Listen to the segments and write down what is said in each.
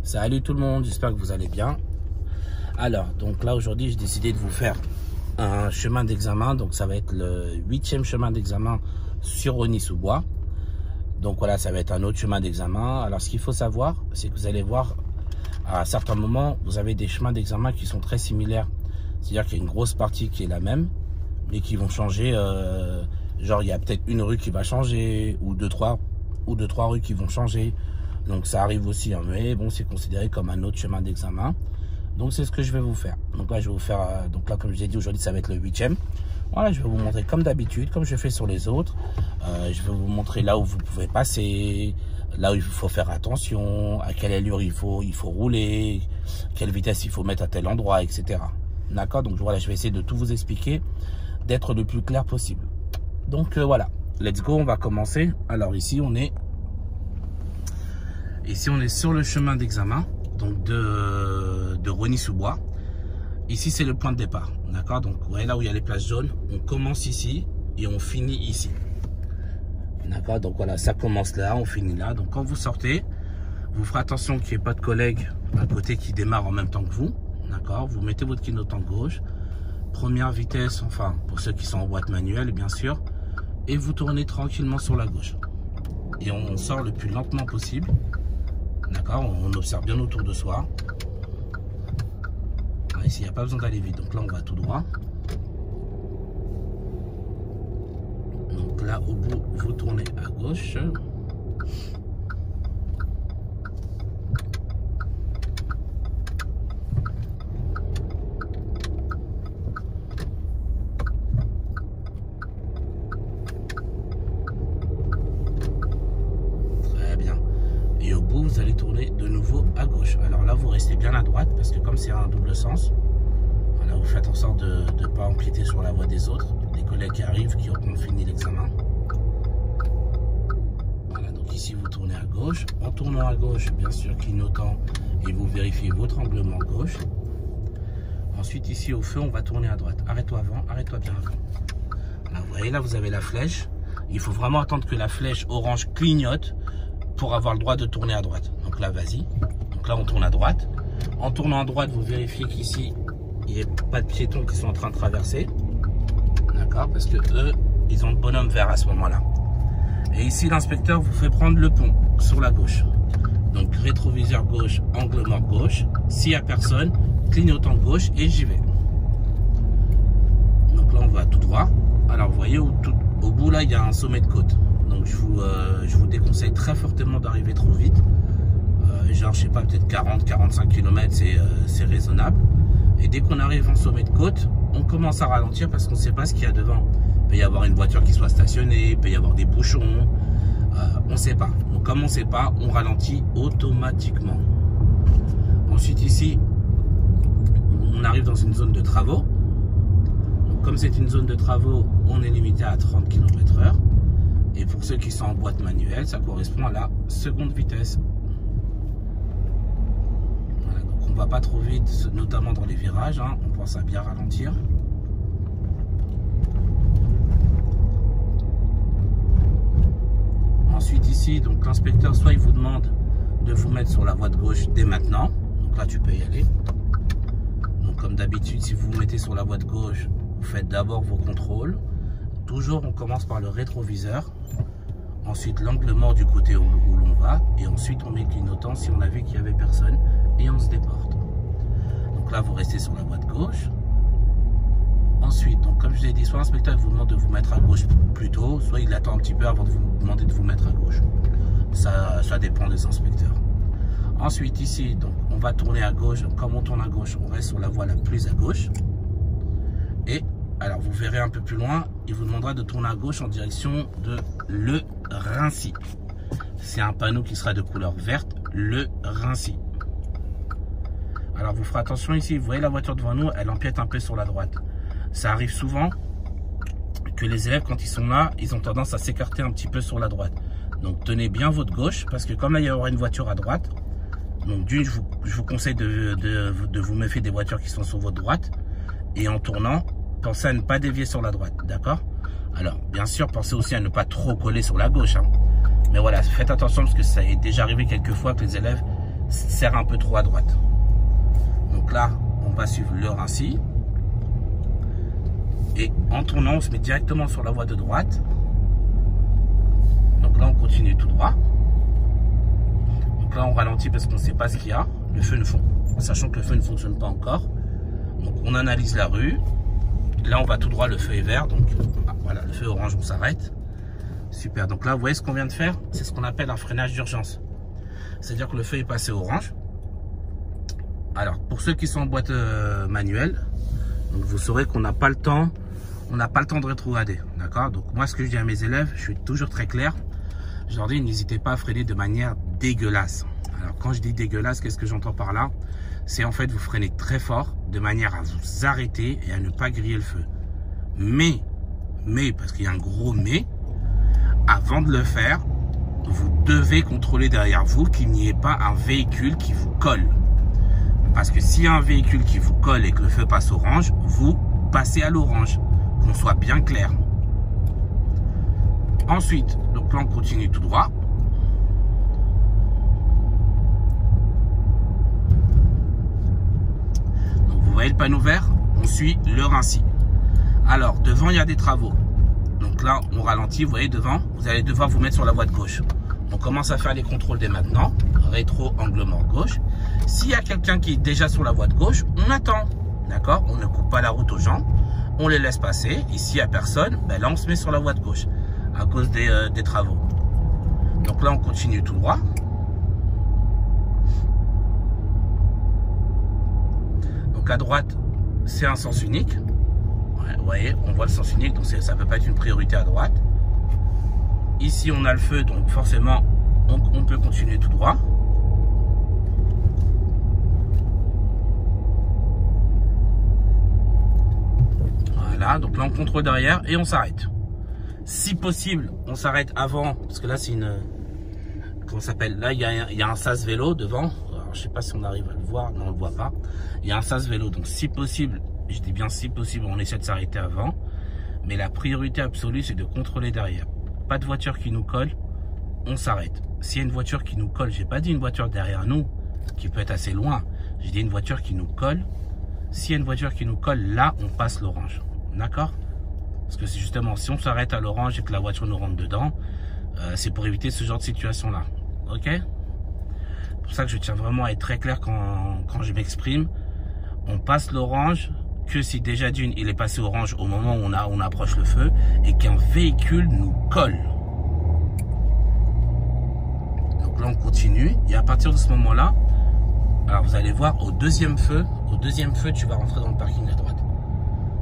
Salut tout le monde, j'espère que vous allez bien. Alors, donc là aujourd'hui, j'ai décidé de vous faire un chemin d'examen. Donc ça va être le 8e chemin d'examen sur Rosny-sous-Bois. Donc voilà, ça va être un autre chemin d'examen. Alors ce qu'il faut savoir, c'est que vous allez voir, à certains moments, vous avez des chemins d'examen qui sont très similaires. C'est-à-dire qu'il y a une grosse partie qui est la même, mais qui vont changer. Genre, il y a peut-être une rue qui va changer, ou deux, trois rues qui vont changer. Donc ça arrive aussi, hein, mais bon, c'est considéré comme un autre chemin d'examen. Donc c'est ce que je vais vous faire. Donc là, je vais vous faire, donc là, comme je l'ai dit, aujourd'hui, ça va être le 8e. Voilà, je vais vous montrer comme d'habitude, comme je fais sur les autres. Je vais vous montrer là où vous pouvez passer, là où il faut faire attention, à quelle allure il faut rouler, quelle vitesse il faut mettre à tel endroit, etc. D'accord? Donc voilà, je vais essayer de tout vous expliquer, d'être le plus clair possible. Donc voilà, let's go, on va commencer. Alors ici, on est sur le chemin d'examen, donc de Rosny-sous-Bois. Ici, c'est le point de départ, d'accord? Donc, vous voyez là où il y a les places jaunes, on commence ici et on finit ici. D'accord? Donc voilà, ça commence là, on finit là. Donc quand vous sortez, vous ferez attention qu'il n'y ait pas de collègues à côté qui démarrent en même temps que vous. D'accord? Vous mettez votre clignotant gauche, première vitesse, enfin, pour ceux qui sont en boîte manuelle, bien sûr, et vous tournez tranquillement sur la gauche. Et on sort le plus lentement possible. D'accord, on observe bien autour de soi. Ici, il n'y a pas besoin d'aller vite. Donc là, on va tout droit. Donc là, au bout, vous tournez à gauche. Vous allez tourner de nouveau à gauche. Alors là, vous restez bien à droite parce que comme c'est un double sens, voilà, vous faites en sorte de ne pas empiéter sur la voie des autres, des collègues qui arrivent, qui auront fini l'examen. Voilà, donc ici, vous tournez à gauche. En tournant à gauche, bien sûr, clignotant et vous vérifiez votre anglement gauche. Ensuite, ici, au feu, on va tourner à droite. Arrête-toi avant, arrête-toi bien avant. Là, vous voyez, là, vous avez la flèche. Il faut vraiment attendre que la flèche orange clignote pour avoir le droit de tourner à droite. Donc là, vas-y. Donc là, on tourne à droite. En tournant à droite, vous vérifiez qu'ici, il n'y a pas de piétons qui sont en train de traverser. D'accord? Parce que eux, ils ont le bonhomme vert à ce moment-là. Et ici, l'inspecteur vous fait prendre le pont sur la gauche. Donc, rétroviseur gauche, angle mort gauche. S'il n'y a personne, clignotant gauche et j'y vais. Donc là, on va tout droit. Alors, vous voyez, au bout, là, il y a un sommet de côte. Donc je vous déconseille très fortement d'arriver trop vite. Genre, je sais pas, peut-être 40-45 km, c'est raisonnable. Et dès qu'on arrive en sommet de côte, on commence à ralentir parce qu'on ne sait pas ce qu'il y a devant. Il peut y avoir une voiture qui soit stationnée, il peut y avoir des bouchons. On ne sait pas. Donc comme on ne sait pas, on ralentit automatiquement. Ensuite ici, on arrive dans une zone de travaux. Donc, comme c'est une zone de travaux, on est limité à 30 km/h. Et pour ceux qui sont en boîte manuelle, ça correspond à la seconde vitesse. Voilà, donc on ne va pas trop vite, notamment dans les virages. Hein, on pense à bien ralentir. Ensuite ici, donc l'inspecteur, soit il vous demande de vous mettre sur la voie de gauche dès maintenant. Donc là, tu peux y aller. Donc comme d'habitude, si vous vous mettez sur la voie de gauche, vous faites d'abord vos contrôles. Toujours, on commence par le rétroviseur. Ensuite, l'angle mort du côté où l'on va. Et ensuite, on met le clignotant si on a vu qu'il n'y avait personne. Et on se déporte. Donc là, vous restez sur la voie de gauche. Ensuite, donc comme je vous ai dit, soit l'inspecteur vous demande de vous mettre à gauche plus tôt, soit il attend un petit peu avant de vous demander de vous mettre à gauche. Ça dépend des inspecteurs. Ensuite, ici, donc, on va tourner à gauche. Donc, comme on tourne à gauche, on reste sur la voie la plus à gauche. Et alors, vous verrez un peu plus loin, il vous demandera de tourner à gauche en direction de Le Rincy. C'est un panneau qui sera de couleur verte, Le Rincy. Alors, vous ferez attention ici, vous voyez la voiture devant nous, elle empiète un peu sur la droite. Ça arrive souvent que les élèves, quand ils sont là, ils ont tendance à s'écarter un petit peu sur la droite. Donc, tenez bien votre gauche, parce que comme là, il y aura une voiture à droite, donc d'une, je vous conseille de vous méfier des voitures qui sont sur votre droite. Et en tournant, pensez à ne pas dévier sur la droite, d'accord? Alors, bien sûr, pensez aussi à ne pas trop coller sur la gauche. Hein. Mais voilà, faites attention parce que ça est déjà arrivé quelques fois que les élèves serre un peu trop à droite. Donc là, on va suivre le Rincy. Et en tournant, on se met directement sur la voie de droite. Donc là, on continue tout droit. Donc là, on ralentit parce qu'on ne sait pas ce qu'il y a. Le feu sachant que le feu ne fonctionne pas encore. Donc on analyse la rue. Là, on va tout droit, le feu est vert. Donc voilà, le feu orange, on s'arrête. Super. Donc là, vous voyez ce qu'on vient de faire? C'est ce qu'on appelle un freinage d'urgence. C'est-à-dire que le feu est passé orange. Alors, pour ceux qui sont en boîte manuelle, donc vous saurez qu'on n'a pas le temps. On n'a pas le temps de rétrograder. D'accord? Donc moi, ce que je dis à mes élèves, je suis toujours très clair. Je leur dis, n'hésitez pas à freiner de manière dégueulasse. Alors, quand je dis dégueulasse, qu'est-ce que j'entends par là? C'est en fait, vous freinez très fort de manière à vous arrêter et à ne pas griller le feu. Mais, parce qu'il y a un gros mais, avant de le faire, vous devez contrôler derrière vous qu'il n'y ait pas un véhicule qui vous colle. Parce que s'il y a un véhicule qui vous colle et que le feu passe orange, vous passez à l'orange. Qu'on soit bien clair. Ensuite, donc là, on continue tout droit. Donc vous voyez le panneau vert, on suit le Rincy. Alors, devant, il y a des travaux. Donc là, on ralentit, vous voyez, devant, vous allez devoir vous mettre sur la voie de gauche. On commence à faire les contrôles dès maintenant. Rétro, angle mort gauche. S'il y a quelqu'un qui est déjà sur la voie de gauche, on attend. D'accord? On ne coupe pas la route aux gens. On les laisse passer. Et s'il n'y a personne, ben là, on se met sur la voie de gauche à cause des travaux. Donc là, on continue tout droit. Donc à droite, c'est un sens unique. Ouais, vous voyez, on voit le sens unique, donc ça ne peut pas être une priorité à droite. Ici, on a le feu, donc forcément, on peut continuer tout droit. Voilà, donc là, on contrôle derrière et on s'arrête. Si possible, on s'arrête avant, parce que là, c'est une... Comment ça s'appelle? Là, il y a un sas vélo devant. Alors, je sais pas si on arrive à le voir. Non, on le voit pas. Il y a un sas vélo, donc si possible, je dis bien si possible, on essaie de s'arrêter avant. Mais la priorité absolue, c'est de contrôler derrière. Pas de voiture qui nous colle, on s'arrête. S'il y a une voiture qui nous colle, j'ai pas dit une voiture derrière nous, qui peut être assez loin. J'ai dit une voiture qui nous colle. S'il y a une voiture qui nous colle, là, on passe l'orange. D'accord? Parce que c'est justement, si on s'arrête à l'orange et que la voiture nous rentre dedans, c'est pour éviter ce genre de situation-là. Ok? C'est pour ça que je tiens vraiment à être très clair quand je m'exprime. On passe l'orange que si déjà d'une, il est passé orange au moment où on approche le feu et qu'un véhicule nous colle. Donc là, on continue. Et à partir de ce moment-là, alors vous allez voir, au deuxième feu, tu vas rentrer dans le parking à droite.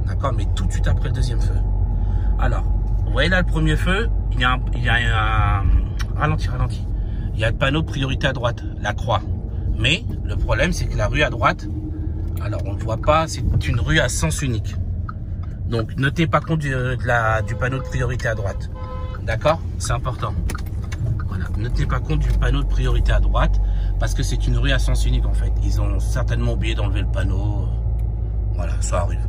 D'accord? Mais tout de suite après le deuxième feu. Alors, vous voyez là le premier feu, il y a un ralenti. Il y a le panneau priorité à droite, la croix. Mais le problème, c'est que la rue à droite, alors on ne voit pas, c'est une rue à sens unique. Donc ne tenez pas compte du panneau de priorité à droite. D'accord? C'est important. Voilà, ne tenez pas compte du panneau de priorité à droite parce que c'est une rue à sens unique en fait. Ils ont certainement oublié d'enlever le panneau. Voilà, ça arrive.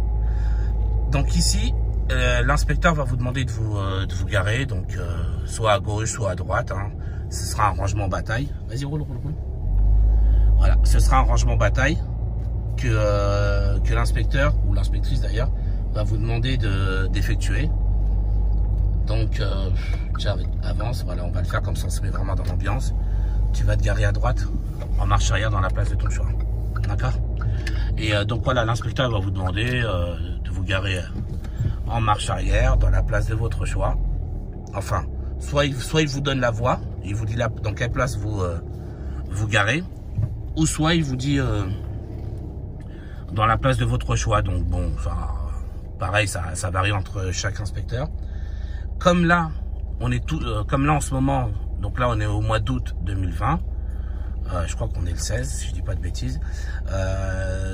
Donc ici, l'inspecteur va vous demander de vous garer, donc soit à gauche, soit à droite. Hein. Ce sera un rangement bataille. Vas-y, roule. Voilà, ce sera un rangement bataille que l'inspecteur, ou l'inspectrice d'ailleurs, va vous demander d'effectuer. Donc, avance, voilà, on va le faire comme ça, on se met vraiment dans l'ambiance. Tu vas te garer à droite, en marche arrière dans la place de ton choix. D'accord? Et donc voilà, l'inspecteur va vous demander de vous garer en marche arrière dans la place de votre choix. Enfin, soit il vous donne la voie, il vous dit là dans quelle place vous garez, ou soit il vous dit dans la place de votre choix. Donc bon, enfin, pareil, ça varie entre chaque inspecteur. Comme là, comme là en ce moment, donc là on est au mois d'août 2020. Je crois qu'on est le 16, si je dis pas de bêtises.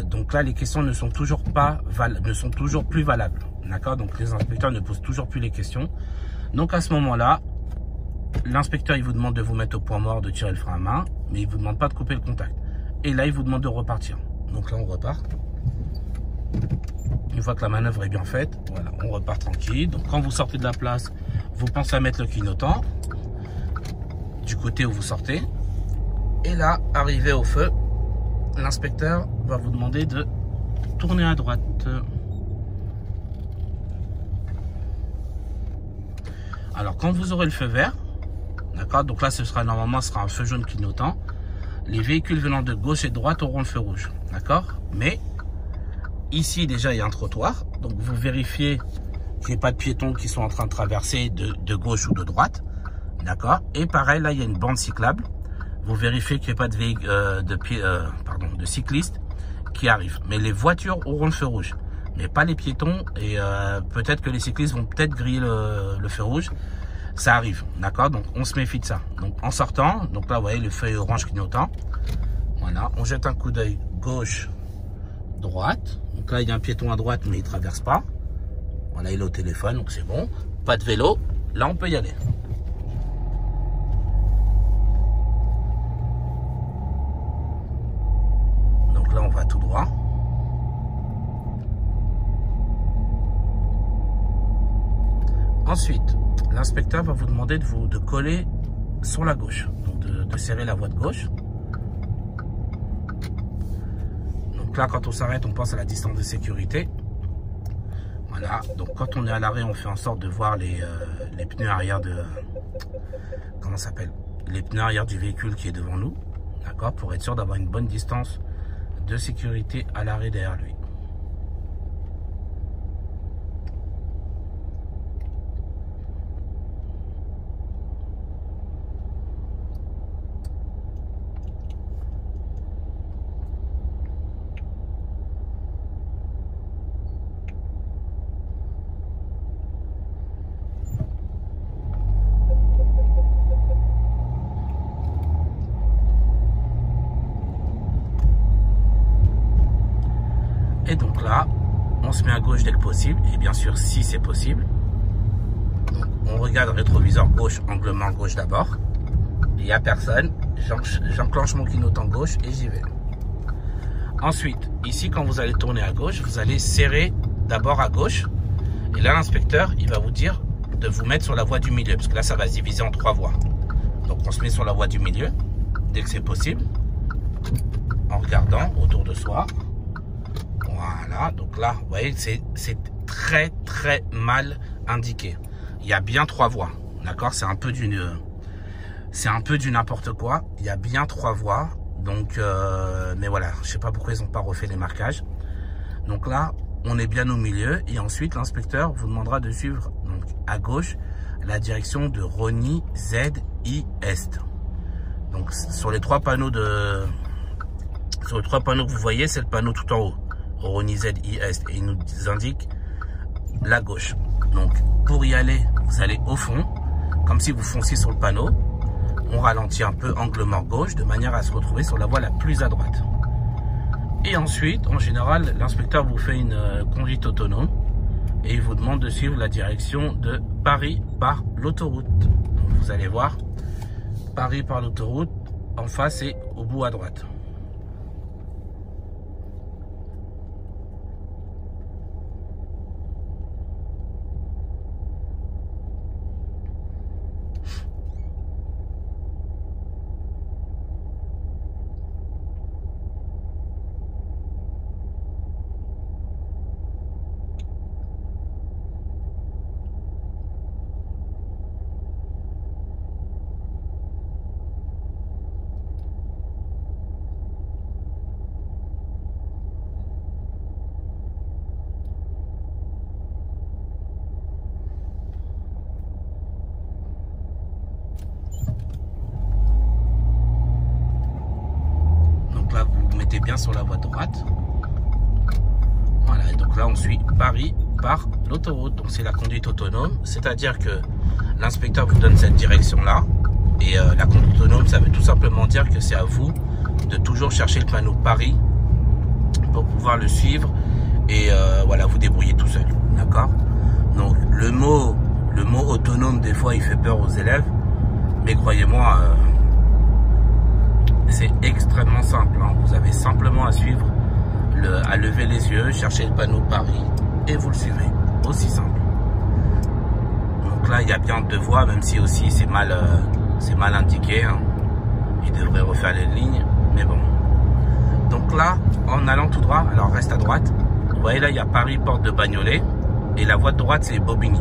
Donc là, les questions ne sont toujours plus valables. D'accord? Donc les inspecteurs ne posent toujours plus les questions. Donc à ce moment-là, l'inspecteur il vous demande de vous mettre au point mort, de tirer le frein à main, mais il vous demande pas de couper le contact. Et là, il vous demande de repartir. Donc là, on repart. Une fois que la manœuvre est bien faite, voilà, on repart tranquille. Donc quand vous sortez de la place, vous pensez à mettre le clignotant du côté où vous sortez. Et là, arrivé au feu, l'inspecteur va vous demander de tourner à droite. Alors, quand vous aurez le feu vert, d'accord, donc là, ce sera normalement un feu jaune clignotant. Les véhicules venant de gauche et de droite auront le feu rouge, d'accord. Mais ici, déjà, il y a un trottoir. Donc, vous vérifiez qu'il n'y ait pas de piétons qui sont en train de traverser de gauche ou de droite, d'accord. Et pareil, là, il y a une bande cyclable. Vous vérifiez qu'il n'y ait pas de cyclistes qui arrivent. Mais les voitures auront le feu rouge, mais pas les piétons. Et peut-être que les cyclistes vont peut-être griller le feu rouge. Ça arrive, d'accord. Donc on se méfie de ça. Donc en sortant, donc là vous voyez le feu orange clignotant. Voilà, on jette un coup d'œil gauche, droite. Donc là il y a un piéton à droite mais il traverse pas. Voilà, il est au téléphone donc c'est bon. Pas de vélo, là on peut y aller. Donc là on va tout droit. Ensuite, l'inspecteur va vous demander de coller sur la gauche, donc de serrer la voie de gauche. Donc là, quand on s'arrête, on pense à la distance de sécurité. Voilà, donc quand on est à l'arrêt, on fait en sorte de voir les pneus arrière de... Comment ça s'appelle? Les pneus arrière du véhicule qui est devant nous, d'accord, pour être sûr d'avoir une bonne distance de sécurité à l'arrêt derrière lui. Et donc là, on se met à gauche dès que possible, et bien sûr si c'est possible. Donc, on regarde le rétroviseur gauche, angle main gauche d'abord. Il n'y a personne, j'enclenche mon clignotant gauche et j'y vais. Ensuite, ici quand vous allez tourner à gauche, vous allez serrer d'abord à gauche. Et là l'inspecteur, il va vous dire de vous mettre sur la voie du milieu, parce que là ça va se diviser en 3 voies. Donc on se met sur la voie du milieu, dès que c'est possible, en regardant autour de soi. Voilà, donc là, vous voyez, c'est très très mal indiqué. Il y a bien 3 voies, d'accord. C'est un peu du n'importe quoi. Il y a bien 3 voies, donc mais voilà, je sais pas pourquoi ils n'ont pas refait les marquages. Donc là, on est bien au milieu et ensuite l'inspecteur vous demandera de suivre donc à gauche la direction de Rosny ZI Est. Donc sur les 3 panneaux que vous voyez, c'est le panneau tout en haut. Rosny ZI Est, et il nous indique la gauche. Donc pour y aller, vous allez au fond, comme si vous fonciez sur le panneau. On ralentit un peu angle mort gauche de manière à se retrouver sur la voie la plus à droite. Et ensuite, en général, l'inspecteur vous fait une conduite autonome et il vous demande de suivre la direction de Paris par l'autoroute. Donc vous allez voir Paris par l'autoroute en face et au bout à droite. Bien sur la voie droite. Voilà, et donc là on suit Paris par l'autoroute. Donc c'est la conduite autonome, c'est-à-dire que l'inspecteur vous donne cette direction là et la conduite autonome, ça veut tout simplement dire que c'est à vous de toujours chercher le panneau Paris pour pouvoir le suivre et voilà, vous débrouiller tout seul, d'accord. Donc le mot autonome, des fois il fait peur aux élèves, mais croyez-moi, c'est extrêmement simple, hein. Vous avez simplement à suivre, à lever les yeux, chercher le panneau Paris et vous le suivez. Aussi simple. Donc là, il y a bien 2 voies, même si aussi c'est mal indiqué, hein. Il devrait refaire les lignes, mais bon. Donc là, en allant tout droit, alors reste à droite. Vous voyez là, il y a Paris, porte de Bagnolet. Et la voie de droite, c'est Bobigny.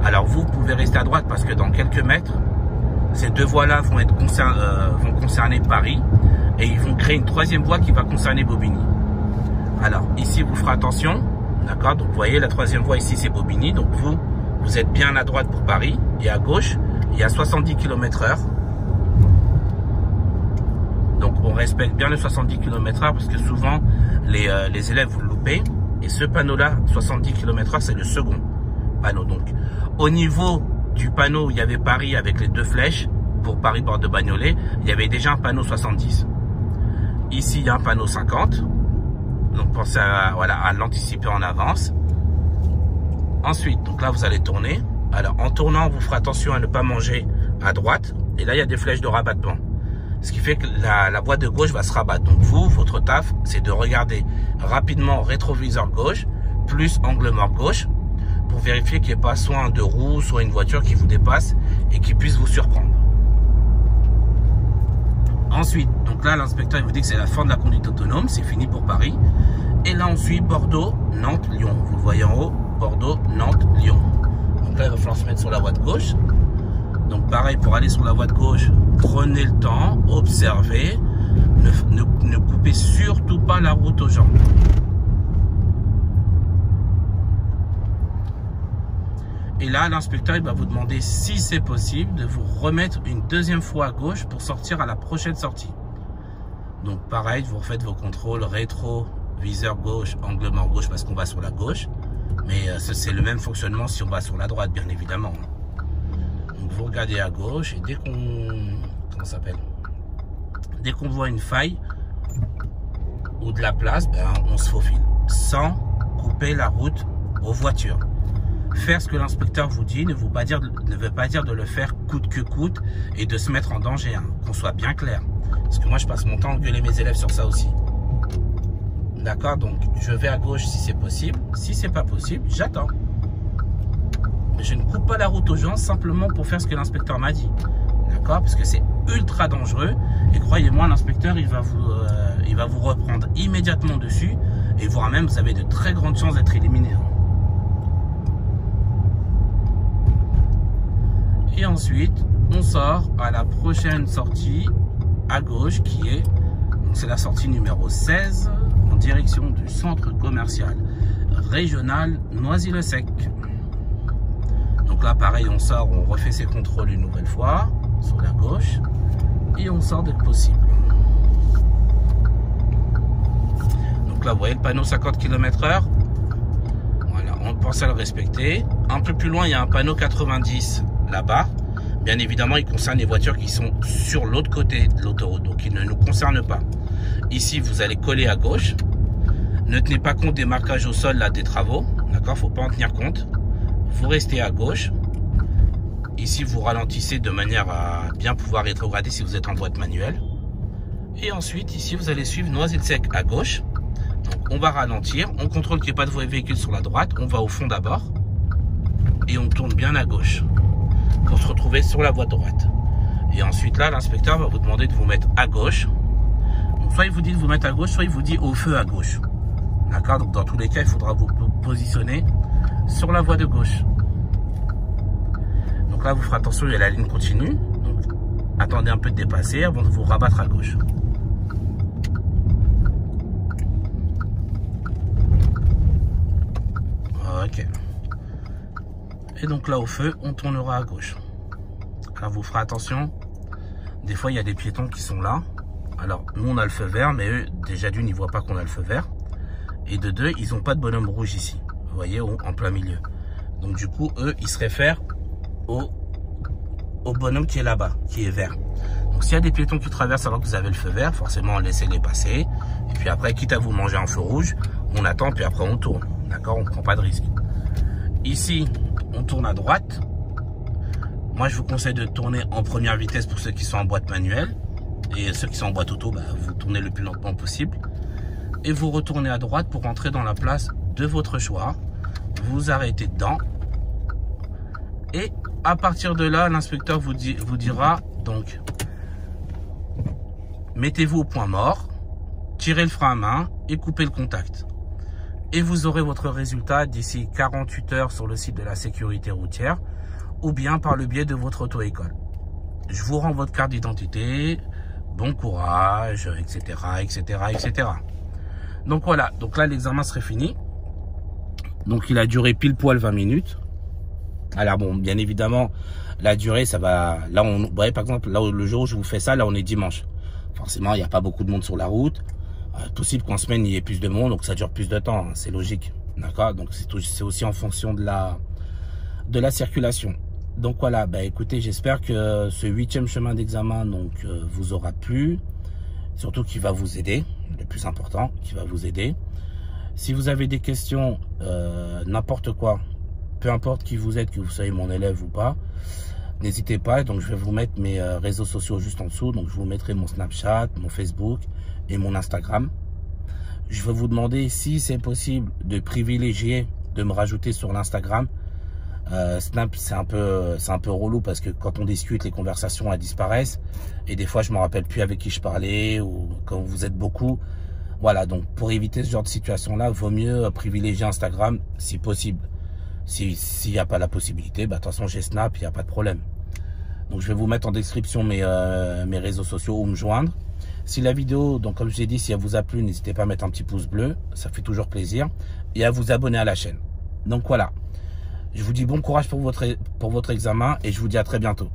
Alors vous pouvez rester à droite parce que dans quelques mètres, ces deux voies-là vont concerner Paris. Et ils vont créer une troisième voie qui va concerner Bobigny. Alors ici, vous ferez attention. D'accord? Donc vous voyez, la troisième voie ici, c'est Bobigny. Donc vous êtes bien à droite pour Paris. Et à gauche, il y a 70 km/h. Donc on respecte bien les 70 km/h parce que souvent, les élèves vous le loupez. Et ce panneau-là, 70 km/h, c'est le second panneau. Donc, au niveau du panneau où il y avait Paris avec les deux flèches, pour Paris, porte de Bagnolet, il y avait déjà un panneau 70. Ici, il y a un panneau 50. Donc, pensez à l'anticiper en avance. Ensuite, donc là, vous allez tourner. Alors, en tournant, vous ferez attention à ne pas manger à droite. Et là, il y a des flèches de rabattement. Ce qui fait que la voie de gauche va se rabattre. Donc vous, votre taf, c'est de regarder rapidement rétroviseur gauche, plus angle mort gauche, pour vérifier qu'il n'y ait pas soit un deux roues, soit une voiture qui vous dépasse et qui puisse vous surprendre. Ensuite, donc là, l'inspecteur il vous dit que c'est la fin de la conduite autonome, c'est fini pour Paris. Et là, on suit Bordeaux, Nantes, Lyon. Vous le voyez en haut, Bordeaux, Nantes, Lyon. Donc là, il va falloir se mettre sur la voie de gauche. Donc pareil, pour aller sur la voie de gauche, prenez le temps, observez, ne coupez surtout pas la route aux gens. Et là, l'inspecteur il va vous demander, si c'est possible, de vous remettre une deuxième fois à gauche pour sortir à la prochaine sortie. Donc pareil, vous refaites vos contrôles rétro, viseur gauche, angle mort gauche parce qu'on va sur la gauche. Mais c'est le même fonctionnement si on va sur la droite, bien évidemment. Donc vous regardez à gauche et dès qu'on voit une faille ou de la place, on se faufile sans couper la route aux voitures. Faire ce que l'inspecteur vous dit ne veut pas dire de le faire coûte que coûte et de se mettre en danger, hein, qu'on soit bien clair. Parce que moi je passe mon temps à engueuler mes élèves sur ça aussi. D'accord, donc je vais à gauche si c'est possible. Si c'est pas possible, j'attends. Je ne coupe pas la route aux gens simplement pour faire ce que l'inspecteur m'a dit. D'accord? Parce que c'est ultra dangereux. Et croyez-moi, l'inspecteur, il va vous reprendre immédiatement dessus. Et voire même, vous avez de très grandes chances d'être éliminé. Et ensuite, on sort à la prochaine sortie à gauche qui est... C'est la sortie numéro 16 en direction du centre commercial régional Noisy-le-Sec. Donc là, pareil, on sort, on refait ses contrôles une nouvelle fois sur la gauche et on sort dès que possible. Donc là, vous voyez le panneau 50 km/h. Voilà, on pense à le respecter. Un peu plus loin, il y a un panneau 90 là-bas. Bien évidemment, il concerne les voitures qui sont sur l'autre côté de l'autoroute, donc il ne nous concerne pas. Ici, vous allez coller à gauche. Ne tenez pas compte des marquages au sol là des travaux, d'accord? Faut pas en tenir compte. Vous restez à gauche. Ici, vous ralentissez de manière à bien pouvoir rétrograder si vous êtes en boîte manuelle. Et ensuite, ici, vous allez suivre Noisy-le-Sec à gauche. Donc, on va ralentir. On contrôle qu'il n'y ait pas de véhicule sur la droite. On va au fond d'abord. Et on tourne bien à gauche pour se retrouver sur la voie de droite. Et ensuite, là, l'inspecteur va vous demander de vous mettre à gauche. Donc, soit il vous dit de vous mettre à gauche, soit il vous dit au feu à gauche. D'accord? Donc, dans tous les cas, il faudra vous positionner sur la voie de gauche. Donc là, vous ferez attention, il y a la ligne continue. Donc, attendez un peu de dépasser avant de vous rabattre à gauche. Ok. Et donc là, au feu, on tournera à gauche. Alors, vous ferez attention. Des fois, il y a des piétons qui sont là. Alors, nous, on a le feu vert, mais eux, déjà d'une, ils ne voient pas qu'on a le feu vert. Et de deux, ils n'ont pas de bonhomme rouge ici. Vous voyez, en plein milieu. Donc, du coup, eux, ils se réfèrent au bonhomme qui est là-bas, qui est vert. Donc, s'il y a des piétons qui traversent alors que vous avez le feu vert, forcément, laissez-les passer. Et puis après, quitte à vous manger un feu rouge, on attend, puis après, on tourne. D'accord? On ne prend pas de risque. Ici, on tourne à droite. Moi, je vous conseille de tourner en première vitesse pour ceux qui sont en boîte manuelle. Et ceux qui sont en boîte auto, vous tournez le plus lentement possible. Et vous retournez à droite pour rentrer dans la place de votre choix. Vous arrêtez dedans. Et à partir de là, l'inspecteur vous dira donc mettez-vous au point mort, tirez le frein à main et coupez le contact. Et vous aurez votre résultat d'ici 48 heures sur le site de la sécurité routière ou bien par le biais de votre auto-école. Je vous rends votre carte d'identité, bon courage, etc., etc., etc. Donc voilà, donc là l'examen serait fini. Donc il a duré pile poil 20 minutes. Alors bon, bien évidemment, la durée, ça va... Là, vous voyez, par exemple, là, le jour où je vous fais ça, là, on est dimanche. Forcément, il n'y a pas beaucoup de monde sur la route. Possible qu'en semaine, il y ait plus de monde, donc ça dure plus de temps. Hein, c'est logique. D'accord? Donc c'est aussi en fonction de la circulation. Donc voilà, bah écoutez, j'espère que ce 8e chemin d'examen donc vous aura plu. Surtout qu'il va vous aider. Le plus important, qui va vous aider. Si vous avez des questions, n'importe quoi, peu importe qui vous êtes, que vous soyez mon élève ou pas, n'hésitez pas. Donc je vais vous mettre mes réseaux sociaux juste en dessous. Donc je vous mettrai mon Snapchat, mon Facebook et mon Instagram. Je vais vous demander si c'est possible de privilégier, de me rajouter sur l'Instagram. Snap, c'est un peu relou parce que quand on discute, les conversations elles disparaissent et des fois je me rappelle plus avec qui je parlais ou quand vous êtes beaucoup. Voilà, donc pour éviter ce genre de situation là, vaut mieux privilégier Instagram si possible. S'il n'y a pas la possibilité, bah de toute façon j'ai Snap, il n'y a pas de problème. Donc je vais vous mettre en description mes réseaux sociaux ou me joindre. Si la vidéo, donc comme je l'ai dit, si elle vous a plu, n'hésitez pas à mettre un petit pouce bleu, ça fait toujours plaisir, et à vous abonner à la chaîne. Donc voilà, je vous dis bon courage pour votre examen et je vous dis à très bientôt.